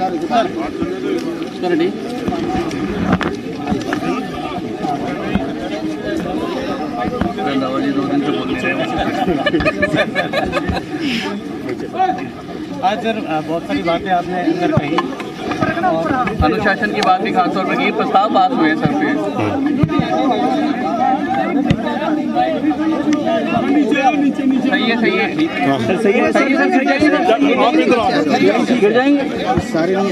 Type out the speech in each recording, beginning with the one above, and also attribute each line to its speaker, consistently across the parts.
Speaker 1: आज सर बहुत सारी बातें आपने अंदर कही और
Speaker 2: अनुशासन की बात भी खासतौर पर की, प्रस्ताव पास हुए हैं सर पे। सही है सही है सही है सही है गिर जाएंगे सारे नहीं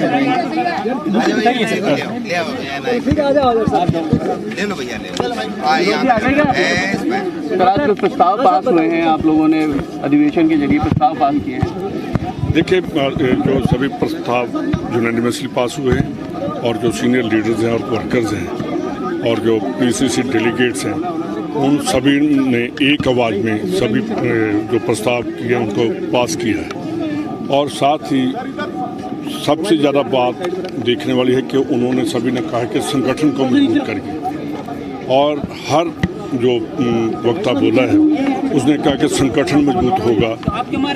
Speaker 2: सर। आज कुछ प्रस्ताव पास हुए हैं, आप लोगों ने अधिवेशन के जरिए प्रस्ताव पास किए हैं।
Speaker 3: देखिए, जो सभी प्रस्ताव यूनानिमसली पास हुए हैं और जो सीनियर लीडर्स हैं और वर्कर्स हैं और जो पीसीसी डेलीगेट्स हैं, उन सभी ने एक आवाज़ में सभी जो प्रस्ताव किए उनको पास किया है। और साथ ही सबसे ज़्यादा बात देखने वाली है कि उन्होंने सभी ने कहा कि संगठन को मजबूत करिए। और हर जो वक्ता बोला है उसने कहा कि संगठन मजबूत होगा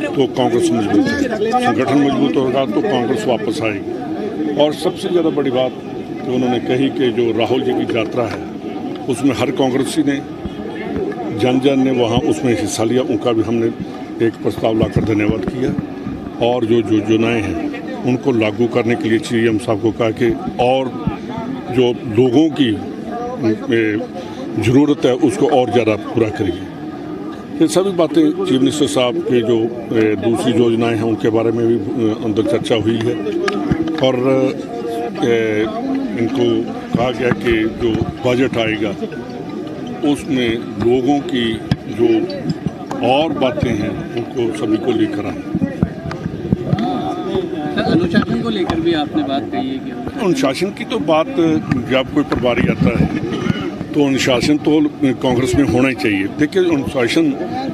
Speaker 3: तो कांग्रेस मजबूत है, संगठन मजबूत होगा तो कांग्रेस वापस आएगी। और सबसे ज़्यादा बड़ी बात तो उन्होंने कही कि जो राहुल जी की यात्रा है उसमें हर कांग्रेसी ने जन जन ने वहाँ उसमें हिस्सा लिया, उनका भी हमने एक प्रस्ताव लाकर धन्यवाद किया। और जो योजनाएँ हैं उनको लागू करने के लिए सीएम साहब को कहा कि और जो लोगों की ज़रूरत है उसको और ज़्यादा पूरा करिए। ये सभी बातें चीफ मिनिस्टर साहब के जो दूसरी योजनाएं हैं उनके बारे में भी अंदर चर्चा हुई है। और इनको कहा गया कि जो बजट आएगा उसमें लोगों की जो और बातें हैं उनको सभी को लेकर आए।
Speaker 2: अनुशासन को लेकर भी आपने बात कही है कि
Speaker 3: अनुशासन की तो बात जब कोई प्रभारी आता है तो अनुशासन तो कांग्रेस में होना ही चाहिए। देखिए, अनुशासन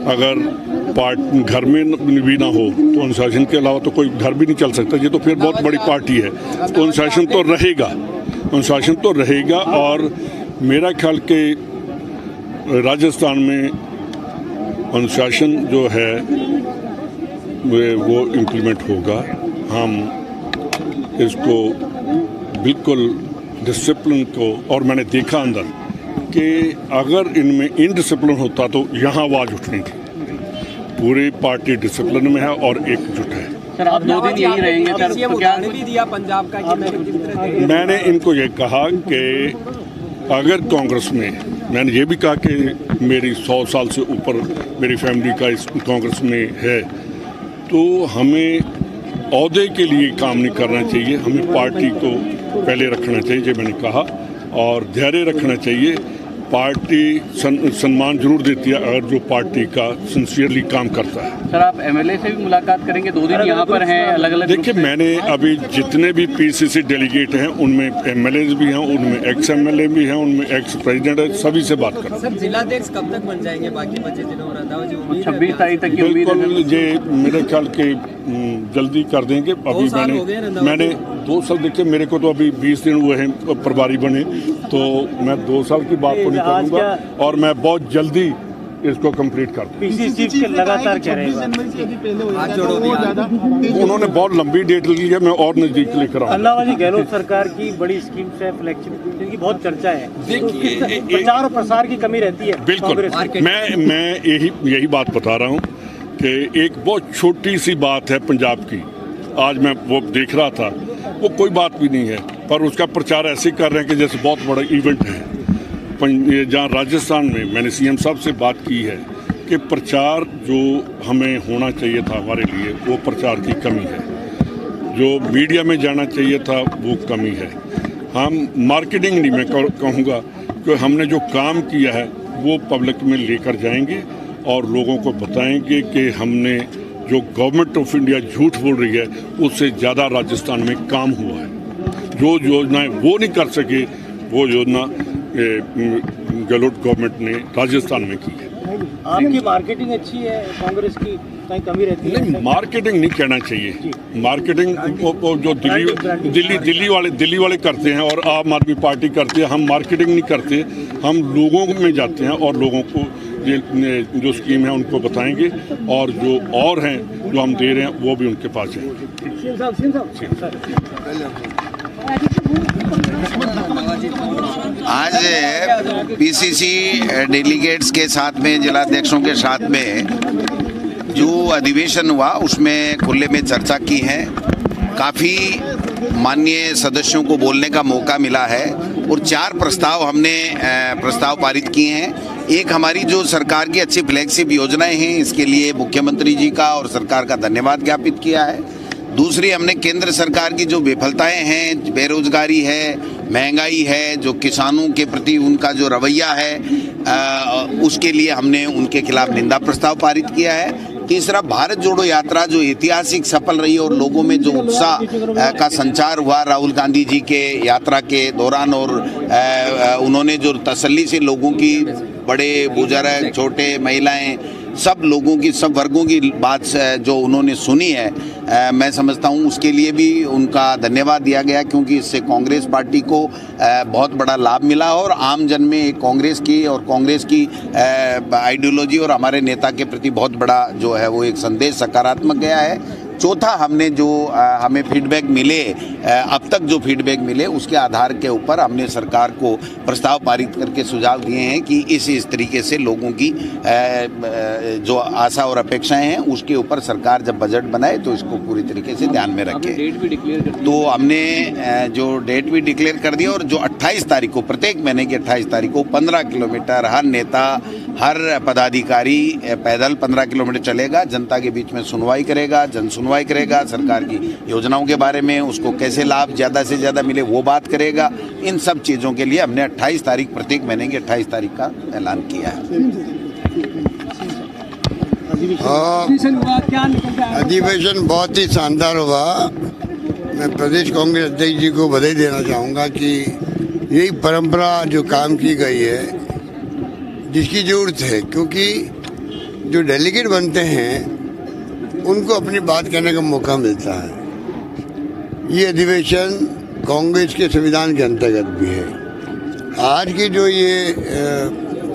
Speaker 3: अगर घर में भी ना हो तो अनुशासन के अलावा तो कोई घर भी नहीं चल सकता। ये तो फिर बहुत बड़ी पार्टी है, तो अनुशासन तो रहेगा, अनुशासन तो रहेगा। और मेरा ख्याल के राजस्थान में अनुशासन जो है वो इम्प्लीमेंट होगा। हम इसको बिल्कुल डिसिप्लिन को, और मैंने देखा अंदर कि अगर इनमें इनडिसिप्लिन होता तो यहाँ आवाज़ उठनी थी। पूरी पार्टी डिसिप्लिन में है और एकजुट है।
Speaker 2: सर आप 2 दिन यही रहेंगे सर, तो क्या भी दिया पंजाब का?
Speaker 3: मैंने इनको ये कहा कि अगर कांग्रेस में, मैंने ये भी कहा कि मेरी 100 साल से ऊपर मेरी फैमिली का इस कांग्रेस में है, तो हमें ओहदे के लिए काम नहीं करना चाहिए, हमें पार्टी को पहले रखना चाहिए, जो मैंने कहा। और धैर्य रखना चाहिए। पार्टी सम्मान जरूर देती है अगर जो पार्टी का सिंसियरली काम करता है।
Speaker 2: सर आप एमएलए से भी मुलाकात करेंगे? 2 दिन यहाँ पर हैं अलग अलग।
Speaker 3: देखिए, मैंने अभी जितने भी पीसीसी डेलीगेट हैं उनमें एमएलए भी हैं, उनमें एक्स एमएलए भी हैं, उनमें एक्स प्रेसिडेंट है, सभी से बात कर।
Speaker 1: सर जिलाध्यक्ष कब तक बन जाएंगे? बाकी बचे दिनों
Speaker 2: 26 तारीख तक की उम्मीद है।
Speaker 3: बिल्कुल, ये मेरे ख्याल के जल्दी कर देंगे। अभी मैंने 2 साल, देखिए मेरे को तो अभी 20 दिन हुए हैं प्रभारी बने, तो मैं 2 साल की बात को नहीं करूँगा और मैं बहुत जल्दी इसको कंप्लीट कर दूँ।
Speaker 1: लगातार कह रहे हैं
Speaker 3: उन्होंने बहुत लंबी डेट ली है, मैं और नजदीक लेकर आऊँ।
Speaker 1: अल्लाहवाली गहलोत सरकार की बड़ी स्कीम है, फ्लैगशिप की बहुत चर्चा है। देखिए, प्रचार और प्रसार की कमी रहती है।
Speaker 3: बिल्कुल, मैं यही बात बता रहा हूँ कि एक बहुत छोटी सी बात है पंजाब की, आज मैं वो देख रहा था, वो कोई बात भी नहीं है, पर उसका प्रचार ऐसे कर रहे हैं कि जैसे बहुत बड़ा इवेंट है। जहाँ राजस्थान में मैंने सीएम साहब से बात की है कि प्रचार जो हमें होना चाहिए था हमारे लिए, वो प्रचार की कमी है। जो मीडिया में जाना चाहिए था वो कमी है। हम मार्केटिंग नहीं, मैं कहूँगा कि हमने जो काम किया है वो पब्लिक में लेकर जाएंगे और लोगों को बताएंगे कि हमने जो गवर्नमेंट ऑफ इंडिया झूठ बोल रही है उससे ज़्यादा राजस्थान में काम हुआ है। जो योजनाएं वो नहीं कर सके वो योजना गहलोत गवर्नमेंट ने राजस्थान में की है।
Speaker 1: आपकी मार्केटिंग अच्छी है, कांग्रेस की कहीं कमी रहती है?
Speaker 3: नहीं, मार्केटिंग नहीं कहना चाहिए। मार्केटिंग जो दिल्ली वाले करते हैं और आम आदमी पार्टी करती है। हम मार्केटिंग नहीं करते, हम लोगों में जाते हैं और लोगों को जो स्कीम है उनको बताएंगे और जो और हैं जो हम दे रहे हैं वो भी उनके पास जाएंगे।
Speaker 4: आज पीसीसी डेलीगेट्स के साथ में, जिलाध्यक्षों के साथ में जो अधिवेशन हुआ उसमें खुले में चर्चा की है। काफ़ी माननीय सदस्यों को बोलने का मौका मिला है और 4 प्रस्ताव पारित किए हैं। एक हमारी जो सरकार की अच्छी फ्लैगशिप योजनाएं हैं, इसके लिए मुख्यमंत्री जी का और सरकार का धन्यवाद ज्ञापित किया है। दूसरी, हमने केंद्र सरकार की जो विफलताएं हैं, बेरोजगारी है, महंगाई है, जो किसानों के प्रति उनका जो रवैया है, उसके लिए हमने उनके खिलाफ निंदा प्रस्ताव पारित किया है। तीसरा, भारत जोड़ो यात्रा जो ऐतिहासिक सफल रही और लोगों में जो उत्साह का संचार हुआ राहुल गांधी जी के यात्रा के दौरान, और उन्होंने जो तसल्ली से लोगों की, बड़े बुजुर्ग, छोटे, महिलाएं, सब लोगों की, सब वर्गों की बात जो उन्होंने सुनी है, मैं समझता हूं उसके लिए भी उनका धन्यवाद दिया गया, क्योंकि इससे कांग्रेस पार्टी को बहुत बड़ा लाभ मिला और आम जन में कांग्रेस की और कांग्रेस की आइडियोलॉजी और हमारे नेता के प्रति बहुत बड़ा जो है वो एक संदेश सकारात्मक गया है। चौथा, हमने जो हमें फीडबैक मिले, अब तक जो फीडबैक मिले उसके आधार के ऊपर हमने सरकार को प्रस्ताव पारित करके सुझाव दिए हैं कि इस तरीके से लोगों की जो आशा और अपेक्षाएं हैं उसके ऊपर सरकार जब बजट बनाए तो इसको पूरी तरीके से ध्यान में रखे। तो हमने जो डेट भी डिक्लेयर कर दिया और जो 28 तारीख को, प्रत्येक महीने की 28 तारीख को 15 किलोमीटर हर नेता, हर पदाधिकारी पैदल 15 किलोमीटर चलेगा, जनता के बीच में सुनवाई करेगा, जन सुनवाई करेगा, सरकार की योजनाओं के बारे में, उसको कैसे लाभ ज़्यादा से ज़्यादा मिले वो बात करेगा। इन सब चीज़ों के लिए हमने 28 तारीख, प्रत्येक महीने की 28 तारीख का ऐलान किया है।
Speaker 5: अधिवेशन बहुत ही शानदार हुआ। मैं प्रदेश कांग्रेस अध्यक्ष जी को बधाई देना चाहूँगा कि यही परंपरा जो काम की गई है, जिसकी ज़रूरत है, क्योंकि जो डेलीगेट बनते हैं उनको अपनी बात कहने का मौका मिलता है। ये अधिवेशन कांग्रेस के संविधान के अंतर्गत भी है। आज की जो ये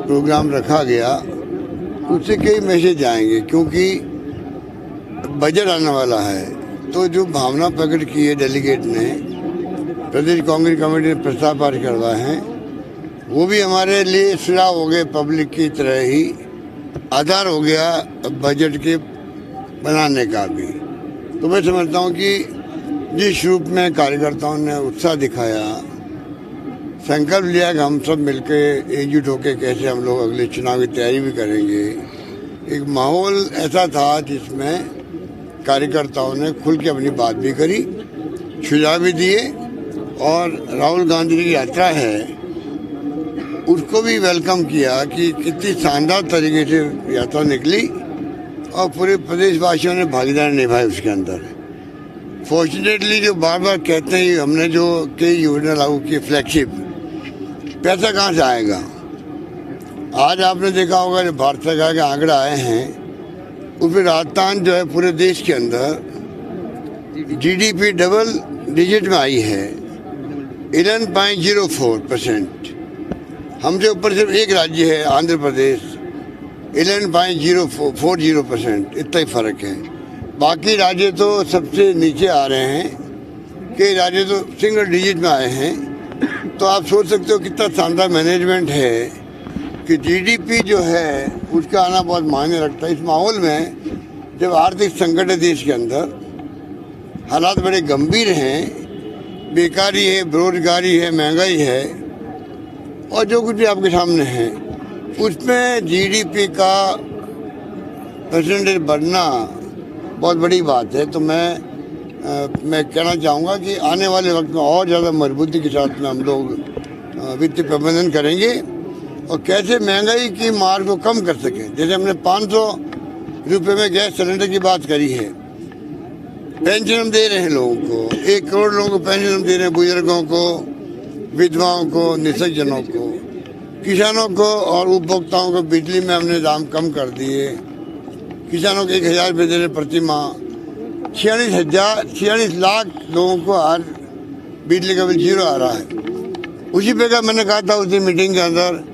Speaker 5: प्रोग्राम रखा गया उससे कई मैसेज आएंगे, क्योंकि बजट आने वाला है। तो जो भावना प्रकट की है डेलीगेट ने, प्रदेश कांग्रेस कमेटी ने प्रस्ताव पारित करवाए हैं, वो भी हमारे लिए सुझाव हो गए, पब्लिक की तरह ही आधार हो गया बजट के बनाने का भी। तो मैं समझता हूँ कि जिस रूप में कार्यकर्ताओं ने उत्साह दिखाया, संकल्प लिया कि हम सब मिलकर एकजुट होकर कैसे हम लोग अगले चुनाव की तैयारी भी करेंगे, एक माहौल ऐसा था जिसमें कार्यकर्ताओं ने खुल के अपनी बात भी करी, सुझाव भी दिए, और राहुल गांधी की यात्रा है उसको भी वेलकम किया कि कितनी शानदार तरीके से यात्रा निकली और पूरे प्रदेशवासियों ने भागीदारी निभाई उसके अंदर। फॉर्चुनेटली जो बार बार कहते हैं हमने जो कई योजना लागू की फ्लैगशिप, पैसा कहाँ से आएगा? आज आपने देखा होगा जो भारत सरकार के आंकड़े आए हैं उसमें राजस्थान जो है पूरे देश के अंदर जीडीपी डबल डिजिट में आई है, 11.04%। हमसे ऊपर सिर्फ एक राज्य है आंध्र प्रदेश, 11.040%, इतना ही फर्क है। बाकी राज्य तो सबसे नीचे आ रहे हैं, कई राज्य तो सिंगल डिजिट में आए हैं। तो आप सोच सकते हो कितना शानदार मैनेजमेंट है कि जीडीपी जो है उसका आना बहुत मायने रखता है। इस माहौल में जब आर्थिक संकट है देश के अंदर, हालात बड़े गंभीर हैं, बेकारी है, बेरोजगारी है, महंगाई है और जो कुछ भी आपके सामने है, उसमें जीडीपी का परसेंटेज बढ़ना बहुत बड़ी बात है। तो मैं कहना चाहूँगा कि आने वाले वक्त में और ज़्यादा मजबूती के साथ में हम लोग वित्तीय प्रबंधन करेंगे और कैसे महंगाई की मार को कम कर सकें। जैसे हमने 500 रुपये में गैस सिलेंडर की बात करी है, पेंशन हम दे रहे हैं लोगों को, 1 करोड़ लोगों को पेंशन हम दे रहे हैं, बुजुर्गों को, विधवाओं को, निःसज्जनों को, किसानों को और उपभोक्ताओं को बिजली में हमने दाम कम कर दिए। किसानों को 1000 रुपये दे रहे प्रति माह, 46 लाख लोगों को आज बिजली का बिल 0 आ रहा है। उसी पे का मैंने कहा था उसी मीटिंग के अंदर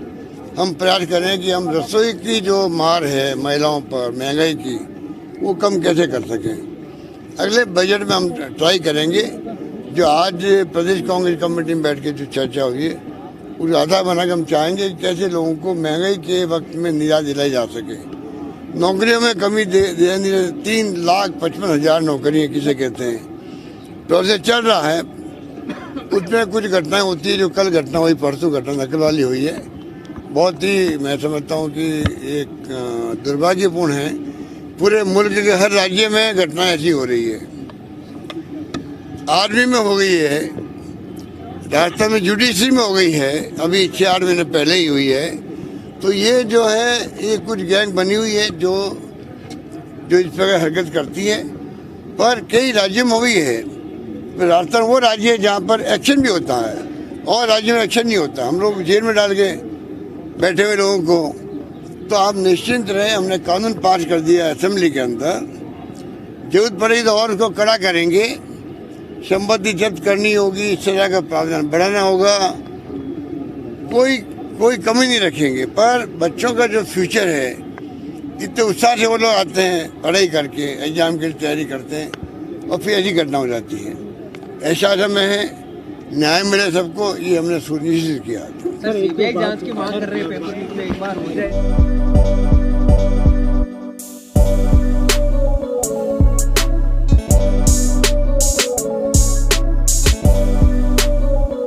Speaker 5: हम प्रयास करें कि हम रसोई की जो मार है महिलाओं पर महंगाई की वो कम कैसे कर सकें। अगले बजट में हम ट्राई करेंगे, जो आज प्रदेश कांग्रेस कमेटी में बैठ के जो चर्चा हुई है उस आधार बना के हम चाहेंगे कि कैसे लोगों को महंगाई के वक्त में निजात दिलाई जा सके। नौकरियों में कमी दे 3,55,000 नौकरियाँ किसे कहते हैं, प्रोसेस चल रहा है। उसमें कुछ घटनाएं होती है, जो कल घटना हुई, परसों घटना नकल वाली हुई है, बहुत ही मैं समझता हूँ कि एक दुर्भाग्यपूर्ण है। पूरे मुल्क के हर राज्य में घटनाएं ऐसी हो रही है। आर्मी में हो गई है, राजस्थान में जुडिशरी में हो गई है, अभी 6-8 महीने पहले ही हुई है। तो ये जो है ये कुछ गैंग बनी हुई है जो इस प्रकार हरकत करती है, पर कई राज्यों में हुई है। राजस्थान वो राज्य है जहाँ पर एक्शन भी होता है और राज्य में एक्शन नहीं होता। हम लोग जेल में डाल के बैठे हुए लोगों को, तो आप निश्चिंत रहे, हमने कानून पास कर दिया असेंबली के अंदर। जरूरत पड़ेगी तो और उसको कड़ा करेंगे, संपत्ति जब्त करनी होगी, सजा का प्रावधान बढ़ाना होगा, कोई कमी नहीं रखेंगे। पर बच्चों का जो फ्यूचर है, इतने उत्साह से वो लोग आते हैं पढ़ाई करके, एग्जाम की तैयारी करते हैं और फिर ऐसी घटना हो जाती है। ऐसा समय है, न्याय मिले सबको, ये हमने सुनिश्चित किया।
Speaker 6: सर, सीबीआई जांच की मांग कर रहे हैं, पेपर लीक में एक बार हो जाए।